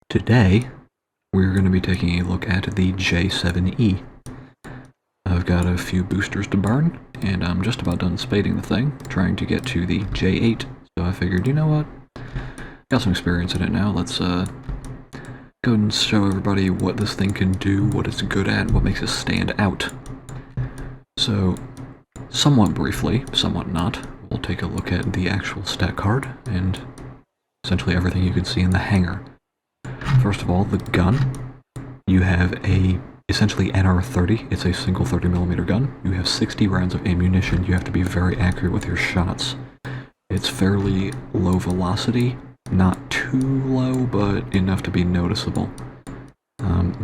Today, we're going to be taking a look at the J-7E. I've got a few boosters to burn, and I'm just about done spading the thing, trying to get to the J8, so I figured, you know what, got some experience in it now, let's go and show everybody what this thing can do, what it's good at, what makes it stand out. So, somewhat briefly, somewhat not, we'll take a look at the actual stat card, and essentially everything you can see in the hangar. First of all, the gun. You have a essentially NR-30. It's a single 30mm gun. You have 60 rounds of ammunition. You have to be very accurate with your shots. It's fairly low velocity, not too low, but enough to be noticeable.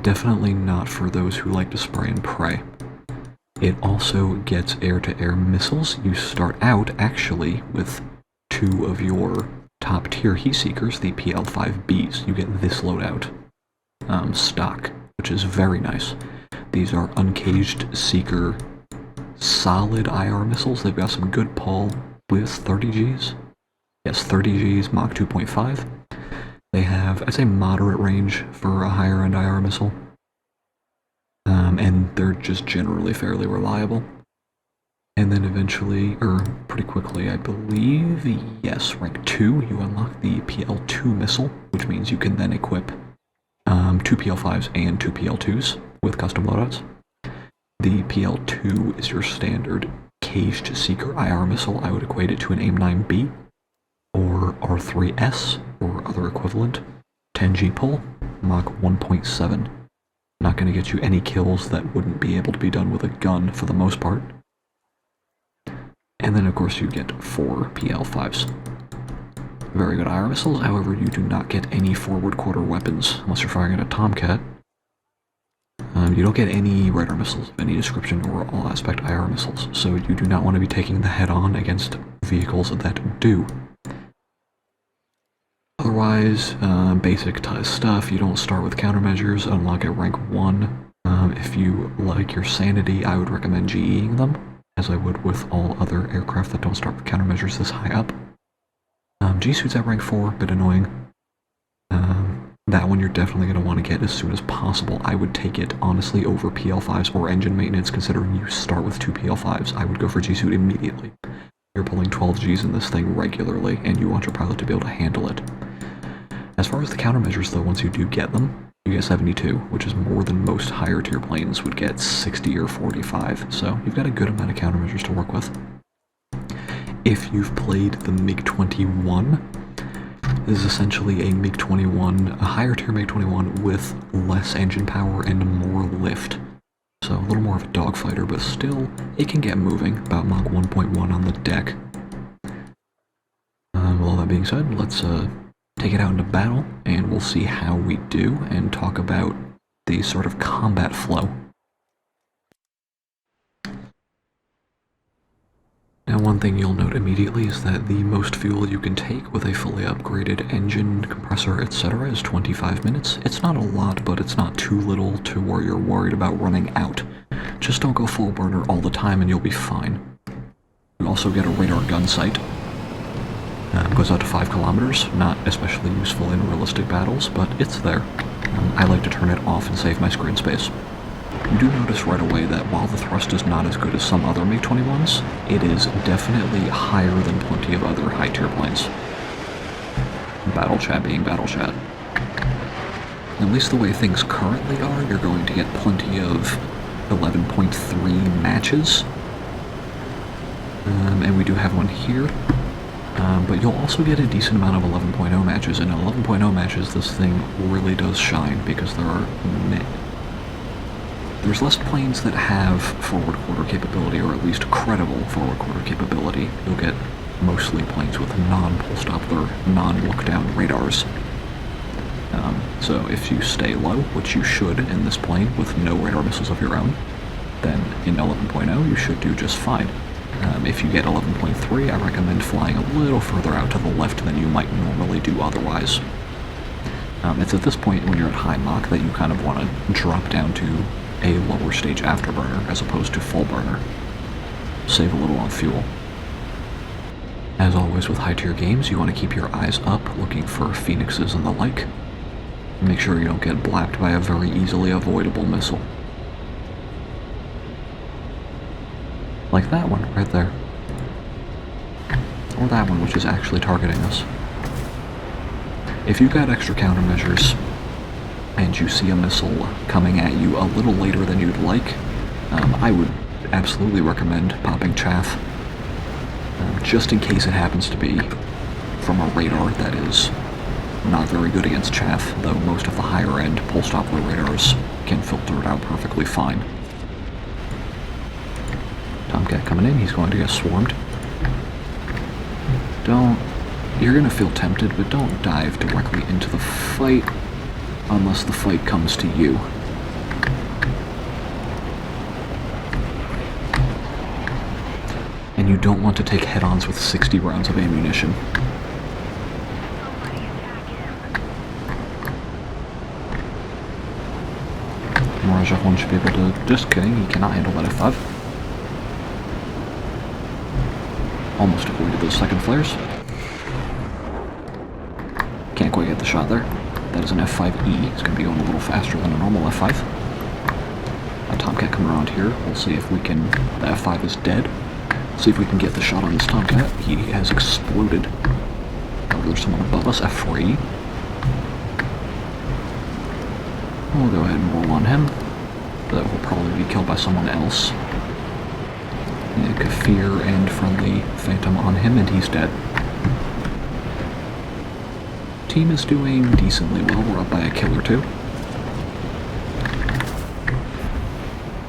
Definitely not for those who like to spray and pray. It also gets air-to-air missiles. You start out, actually, with two of your top-tier heat seekers, the PL-5Bs. You get this loadout stock, which is very nice. These are uncaged seeker solid IR missiles. They've got some good pull with 30 Gs. Yes, 30 Gs, Mach 2.5. They have, I'd say, moderate range for a higher-end IR missile. And they're just generally fairly reliable. And then eventually, or pretty quickly, I believe, yes, rank 2, you unlock the PL2 missile, which means you can then equip 2 PL5s and 2 PL2s with custom loadouts. The PL2 is your standard caged seeker IR missile. I would equate it to an AIM-9B or R3S or other equivalent. 10G pull, Mach 1.7. Not going to get you any kills that wouldn't be able to be done with a gun for the most part. And then of course you get 4 PL5s. Very good IR missiles, however you do not get any forward quarter weapons unless you're firing at a Tomcat. You don't get any radar missiles of any description or all aspect IR missiles, so you do not want to be taking the head on against vehicles that do. Otherwise, basic stuff, you don't start with countermeasures, unlock at rank 1. If you like your sanity, I would recommend GEing them, as I would with all other aircraft that don't start with countermeasures this high up. G-Suit's at rank 4, bit annoying. That one you're definitely going to want to get as soon as possible. I would take it, honestly, over PL5s or engine maintenance, considering you start with 2 PL5s. I would go for G-Suit immediately. You're pulling 12 Gs in this thing regularly, and you want your pilot to be able to handle it. As far as the countermeasures, though, once you do get them, you get 72, which is more than most higher tier planes would get 60 or 45, so you've got a good amount of countermeasures to work with. If you've played the MiG-21, this is essentially a MiG-21, a higher tier MiG-21 with less engine power and more lift. So a little more of a dogfighter, but still, it can get moving, about Mach 1.1 on the deck. With all that being said, let's take it out into battle, and we'll see how we do, and talk about the sort of combat flow. Now, one thing you'll note immediately is that the most fuel you can take with a fully upgraded engine, compressor, etc. is 25 minutes. It's not a lot, but it's not too little to where you're worried about running out. Just don't go full burner all the time and you'll be fine. You also get a radar gun sight. Goes out to 5 kilometers, not especially useful in realistic battles, but it's there. I like to turn it off and save my screen space. You do notice right away that while the thrust is not as good as some other MiG-21s, it is definitely higher than plenty of other high-tier planes. Battle chat being battle chat. At least the way things currently are, you're going to get plenty of 11.3 matches. And we do have one here. But you'll also get a decent amount of 11.0 matches, and 11.0 matches this thing really does shine because there's less planes that have forward quarter capability, or at least credible forward quarter capability. You'll get mostly planes with non-pulse Doppler, non-look-down radars. So if you stay low, which you should in this plane with no radar missiles of your own, then in 11.0 you should do just fine. If you get 11.3, I recommend flying a little further out to the left than you might normally do otherwise. It's at this point when you're at high Mach that you kind of want to drop down to a lower stage afterburner as opposed to full burner. Save a little on fuel. As always with high tier games, you want to keep your eyes up looking for phoenixes and the like. Make sure you don't get blacked by a very easily avoidable missile. Like that one right there. Or that one, which is actually targeting us. If you've got extra countermeasures and you see a missile coming at you a little later than you'd like, I would absolutely recommend popping chaff, just in case it happens to be from a radar that is not very good against chaff, though most of the higher end pulse Doppler radars can filter it out perfectly fine. Tomcat coming in, he's going to get swarmed. You're gonna feel tempted, but don't dive directly into the fight unless the fight comes to you. And you don't want to take head-ons with 60 rounds of ammunition. Mirage F1 should be able to... Just kidding, he cannot handle that F5. Almost avoided those second flares. Can't quite get the shot there. That is an F5E. It's going to be going a little faster than a normal F5. A Tomcat coming around here. We'll see if we can... The F5 is dead. See if we can get the shot on this Tomcat. He has exploded. Oh, there's someone above us. F4E. We'll go ahead and roll on him. That will probably be killed by someone else. Kafir and friendly Phantom on him, and he's dead. Team is doing decently well. We're up by a kill or two.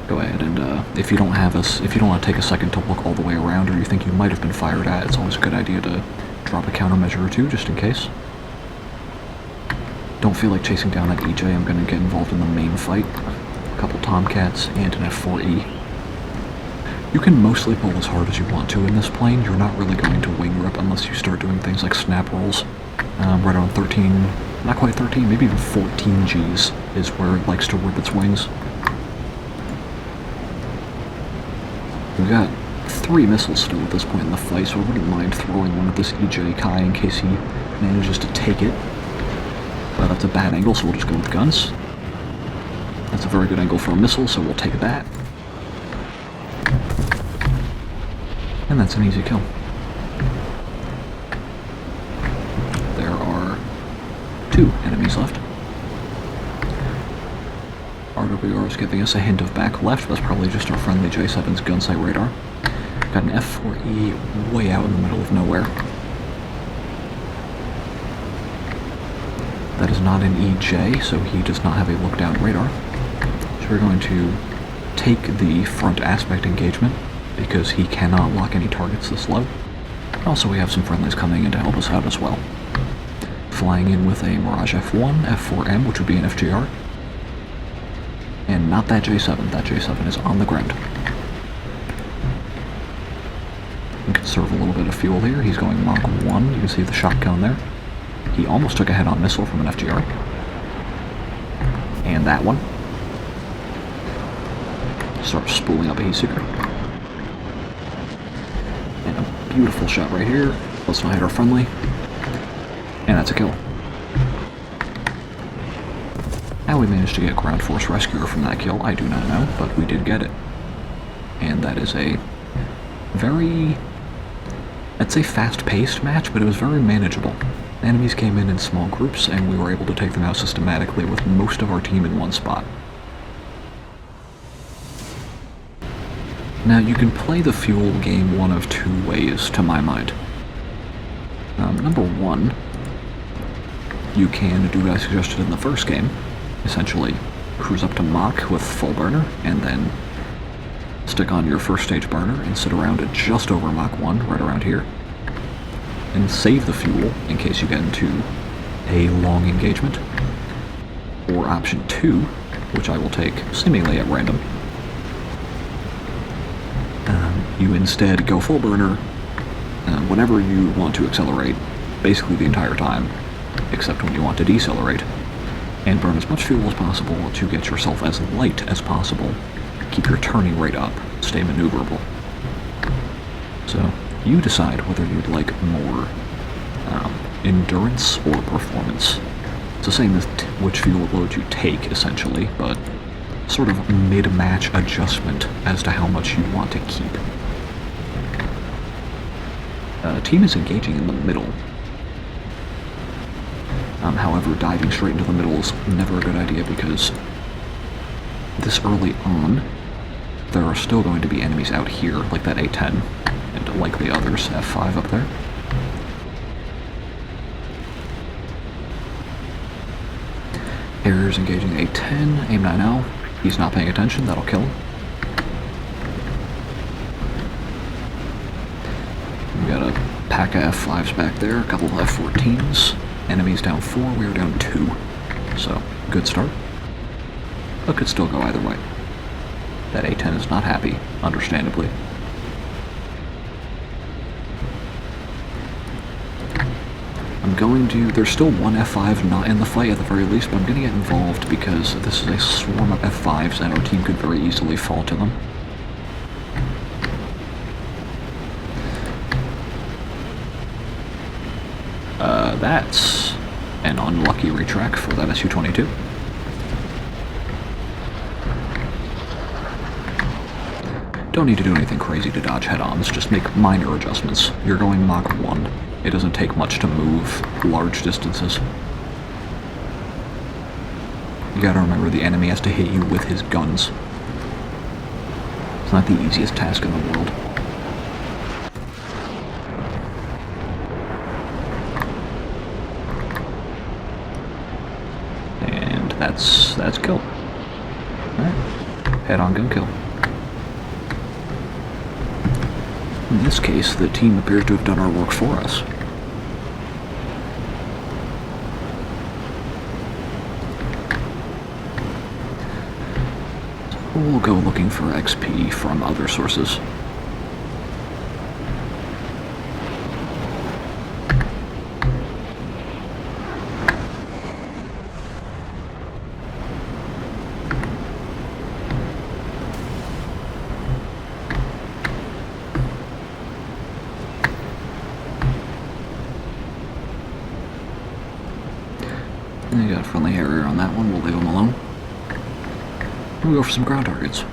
Go ahead and if you don't want to take a second to look all the way around, or you think you might have been fired at, it's always a good idea to drop a countermeasure or two just in case. Don't feel like chasing down that EJ. I'm going to get involved in the main fight. A couple Tomcats and an F4E. You can mostly pull as hard as you want to in this plane. You're not really going to wing rip unless you start doing things like snap rolls. Right around 13, not quite 13, maybe even 14 Gs is where it likes to rip its wings. We've got 3 missiles still at this point in the fight, so I wouldn't mind throwing one at this EJ Kai in case he manages to take it. But that's a bad angle, so we'll just go with guns. That's a very good angle for a missile, so we'll take that. And that's an easy kill. There are 2 enemies left. RWR is giving us a hint of back left. That's probably just our friendly J7's gunsight radar. Got an F4E way out in the middle of nowhere. That is not an EJ, so he does not have a look-down radar. So we're going to take the front aspect engagement, because he cannot lock any targets this low. Also, we have some friendlies coming in to help us out as well. Flying in with a Mirage F1, F4M, which would be an FGR. And not that J7. That J7 is on the ground. We can conserve a little bit of fuel here. He's going Mach 1. You can see the shotgun there. He almost took a head-on missile from an FGR. And that one. Start spooling up a heat seeker. And a beautiful shot right here. Let's not hit our friendly. And that's a kill. How we managed to get ground force rescuer from that kill, I do not know, but we did get it. And that is a very, I'd say fast-paced match, but it was very manageable. Enemies came in small groups, and we were able to take them out systematically with most of our team in one spot. Now, you can play the fuel game one of 2 ways, to my mind. Number 1, you can do what I suggested in the first game, essentially cruise up to Mach with full burner, and then stick on your first stage burner and sit around at just over Mach 1, right around here, and save the fuel in case you get into a long engagement. Or option 2, which I will take seemingly at random, you instead go full burner whenever you want to accelerate, basically the entire time, except when you want to decelerate, and burn as much fuel as possible to get yourself as light as possible. Keep your turning rate up, stay maneuverable. So, you decide whether you'd like more endurance or performance. the same as which fuel load you take, essentially, but sort of mid-match adjustment as to how much you want to keep. Team is engaging in the middle. However, diving straight into the middle is never a good idea because this early on, there are still going to be enemies out here, like that A-10, and likely others, F-5 up there. Harrier's engaging the A-10, AIM-9L. He's not paying attention, that'll kill him. We got a pack of F-5s back there, a couple of F-14s. Enemies down 4, we are down 2. So, good start. But could still go either way. That A-10 is not happy, understandably. I'm going to... There's still one F-5 not in the fight at the very least, but I'm going to get involved because this is a swarm of F-5s and our team could very easily fall to them. That's an unlucky retrack for that Su-22. Don't need to do anything crazy to dodge head-ons, just make minor adjustments. You're going Mach 1. It doesn't take much to move large distances. You gotta remember the enemy has to hit you with his guns. It's not the easiest task in the world. And that's kill. Alright. Head-on gun kill. In this case, the team appears to have done our work for us. So we'll go looking for XP from other sources. You got a friendly Harrier on that one, we'll leave him alone. We'll go for some ground targets.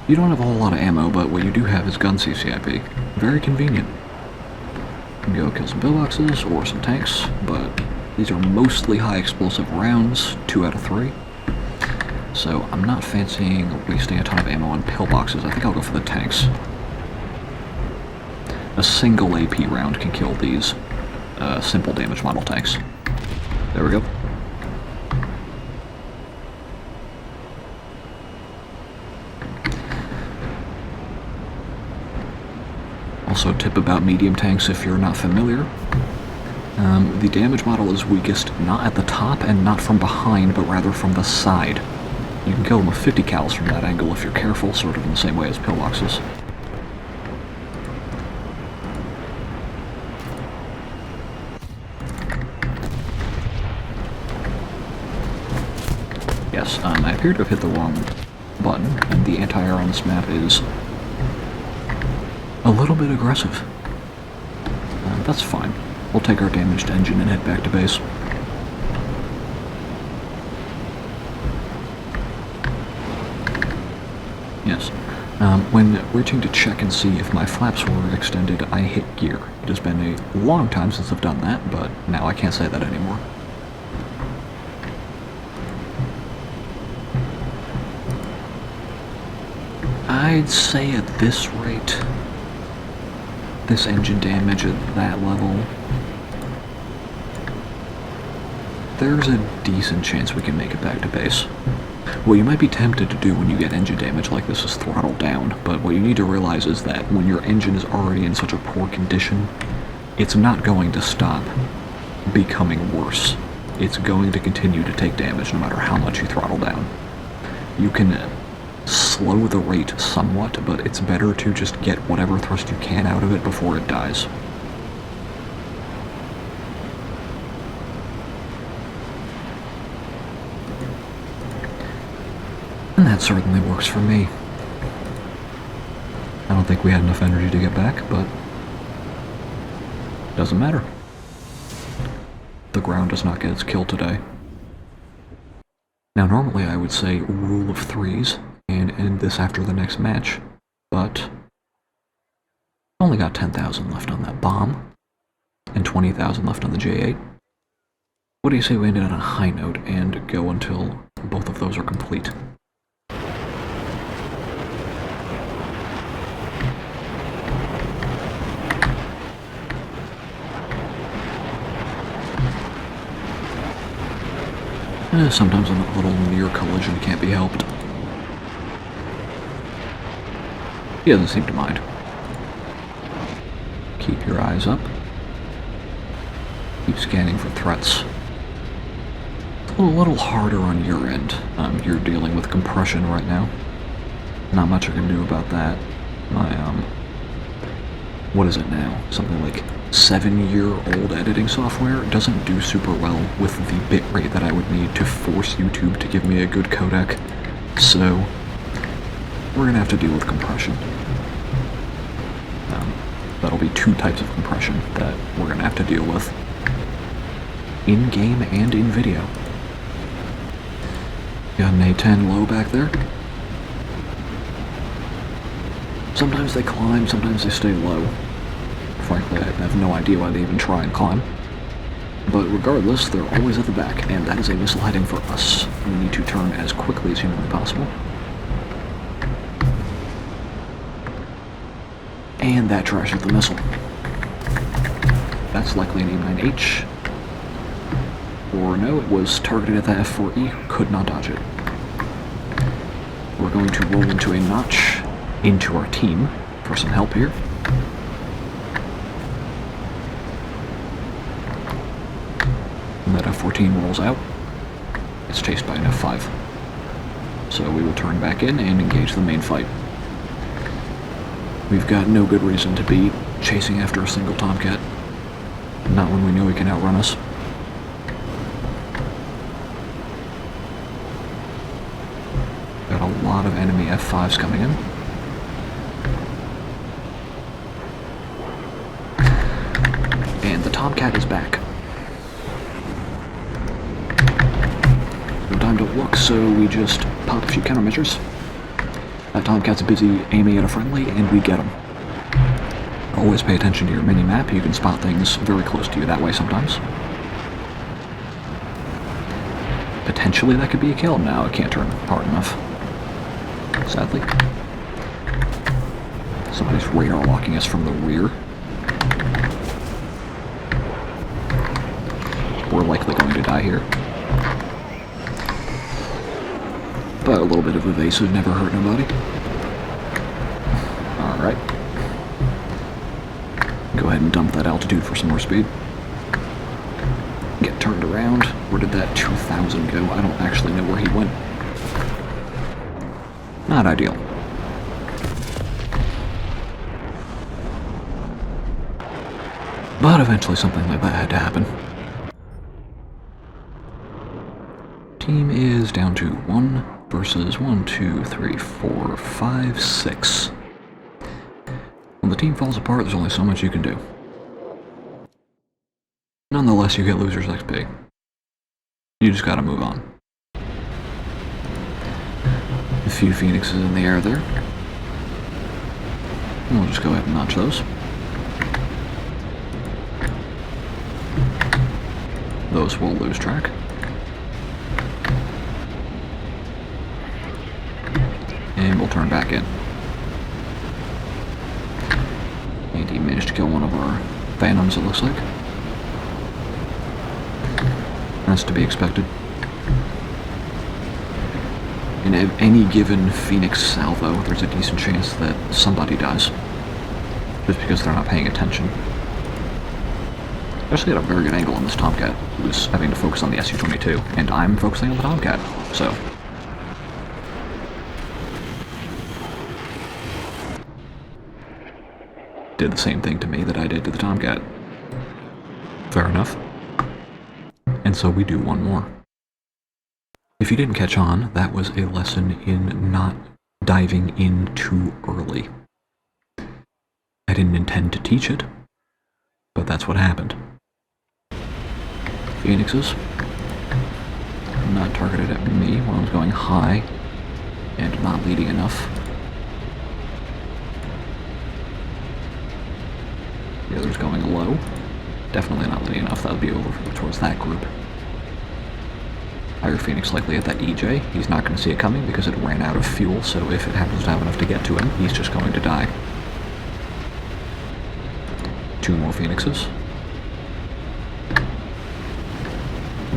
You don't have a whole lot of ammo, but what you do have is gun CCIP. Very convenient. You can go kill some pillboxes or some tanks, but these are mostly high explosive rounds, 2 out of 3. So I'm not fancying wasting a ton of ammo on pillboxes. I think I'll go for the tanks. A single AP round can kill these simple damage model tanks. There we go. Also, a tip about medium tanks if you're not familiar. The damage model is weakest not at the top and not from behind, but rather from the side. You can kill them with 50 cals from that angle if you're careful, sort of in the same way as pillboxes. Yes, I appear to have hit the wrong button, and the anti-air on this map is a little bit aggressive. That's fine. We'll take our damaged engine and head back to base. Yes. When reaching to check and see if my flaps were extended, I hit gear. It has been a long time since I've done that, but now I can't say that anymore. I'd say at this rate, this engine damage at that level, there's a decent chance we can make it back to base. What you might be tempted to do when you get engine damage like this is throttle down, but what you need to realize is that when your engine is already in such a poor condition, it's not going to stop becoming worse. It's going to continue to take damage no matter how much you throttle down. You can slow the rate somewhat, but it's better to just get whatever thrust you can out of it before it dies. And that certainly works for me. I don't think we had enough energy to get back, but doesn't matter. the ground does not get its kill today. Now normally I would say rule of threes and end this after the next match, but only got 10,000 left on that bomb, and 20,000 left on the J-8. What do you say we end it on a high note and go until both of those are complete? Sometimes a little near collision can't be helped. He doesn't seem to mind. Keep your eyes up. Keep scanning for threats. It's a little harder on your end. You're dealing with compression right now. Not much I can do about that. My, what is it now? Something like 7-year-old editing software doesn't do super well with the bitrate that I would need to force YouTube to give me a good codec. So, we're gonna have to deal with compression. That'll be 2 types of compression that we're gonna have to deal with. In-game and in video. Got an A10 low back there. Sometimes they climb, sometimes they stay low. Frankly, I have no idea why they even try and climb. But regardless, they're always at the back, and that is a missile heading for us. We need to turn as quickly as humanly possible. And that trashes the missile. That's likely an A9H. Or no, it was targeted at the F4E, could not dodge it. We're going to roll into a notch into our team for some help here. And that F-14 rolls out. It's chased by an F-5. So we will turn back in and engage the main fight. We've got no good reason to be chasing after a single Tomcat. Not when we know he can outrun us. Got a lot of enemy F-5s coming in. And the Tomcat is back. No time to look, so we just pop a few countermeasures. That Tomcat's busy aiming at a friendly, and we get him. Always pay attention to your mini-map. You can spot things very close to you that way sometimes. Potentially that could be a kill. Now it can't turn hard enough. Sadly. Somebody's radar locking us from the rear. We're likely going to die here. But a little bit of evasive never hurt nobody. Alright. Go ahead and dump that altitude for some more speed. Get turned around. Where did that 2000 go? I don't actually know where he went. Not ideal. But eventually something like that had to happen. Team is down to 1 versus 1, 2, 3, 4, 5, 6. When the team falls apart, there's only so much you can do. Nonetheless, you get losers XP. You just gotta move on. A few Phoenixes in the air there. And we'll just go ahead and notch those. Those will lose track. And we'll turn back in. And he managed to kill one of our Phantoms, it looks like. That's to be expected. In any given Phoenix salvo, there's a decent chance that somebody dies. Just because they're not paying attention. Actually got a very good angle on this Tomcat, who's having to focus on the Su-22, and I'm focusing on the Tomcat, so... Did the same thing to me that I did to the Tomcat. Fair enough. And so we do one more. If you didn't catch on, that was a lesson in not diving in too early. I didn't intend to teach it, but that's what happened. Phoenixes. Not targeted at me when I was going high and not leading enough. The other's going low. Definitely not leading enough. That would be over towards that group. Higher Phoenix likely at that EJ. He's not going to see it coming because it ran out of fuel, so if it happens to have enough to get to him, he's just going to die. 2 more Phoenixes.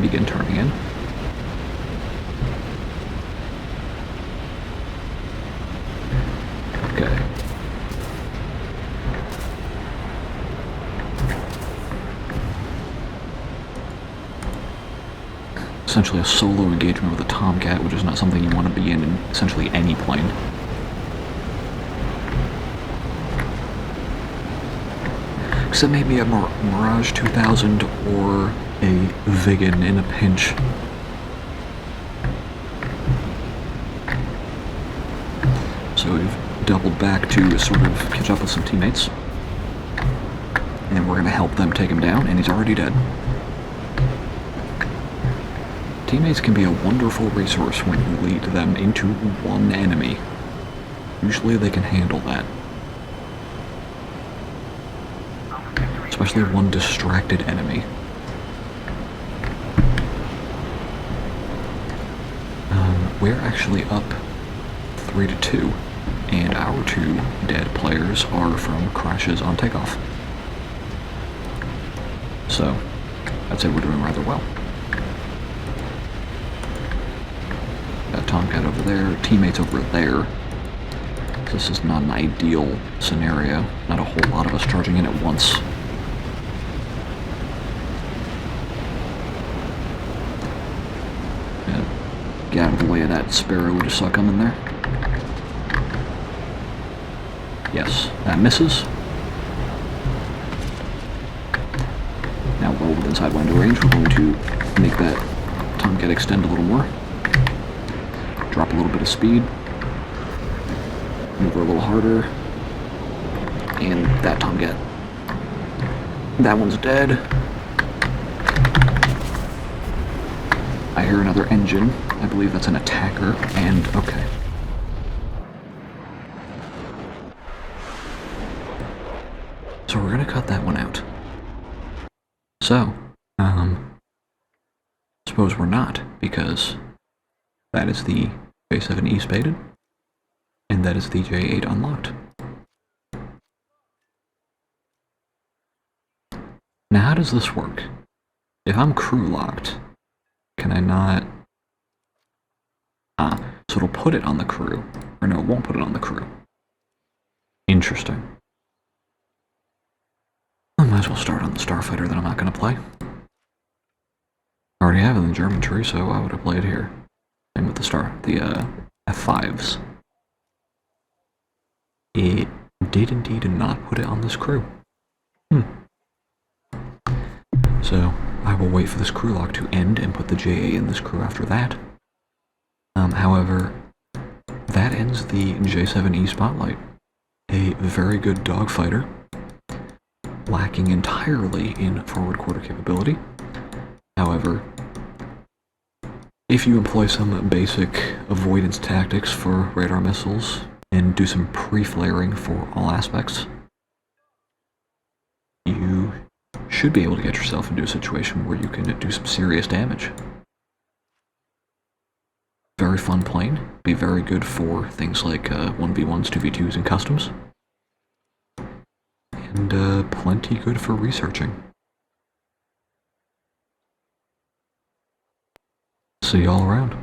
Begin turning in. Okay. Essentially a solo engagement with a Tomcat, which is not something you want to be in essentially any plane. Except maybe a Mirage 2000 or a Viggen in a pinch. So we've doubled back to sort of catch up with some teammates. And we're going to help them take him down, and he's already dead. Teammates can be a wonderful resource when you lead them into one enemy. Usually they can handle that. Especially one distracted enemy. We're actually up 3-2, and our 2 dead players are from crashes on takeoff. So, I'd say we're doing rather well. Got Tomcat over there, teammates over there. This is not an ideal scenario. Not a whole lot of us charging in at once. Get out of the way of that Sparrow we just saw coming there. Yes, that misses. Now well within sidewinder range, we're going to make that Tomcat extend a little more. Drop a little bit of speed. Move her a little harder. And that Tomcat. That one's dead. I hear another engine. I believe that's an attacker, and okay. So we're gonna cut that one out. So, suppose we're not, because that is the J-7E spaded, and that is the J-8 unlocked. Now how does this work? If I'm crew locked, can I not... so it'll put it on the crew. Or no, it won't put it on the crew. Interesting. I might as well start on the Starfighter that I'm not going to play. I already have it in the German tree, so I would have played here. Same with the F5s. It did indeed not put it on this crew. So, I will wait for this crew lock to end and put the JA in this crew after that. However, that ends the J-7E Spotlight. A very good dogfighter, lacking entirely in forward quarter capability. However, if you employ some basic avoidance tactics for radar missiles and do some pre-flaring for all aspects, you should be able to get yourself into a situation where you can do some serious damage. Very fun plane, be very good for things like 1v1s, 2v2s, and customs. And plenty good for researching. See you all around.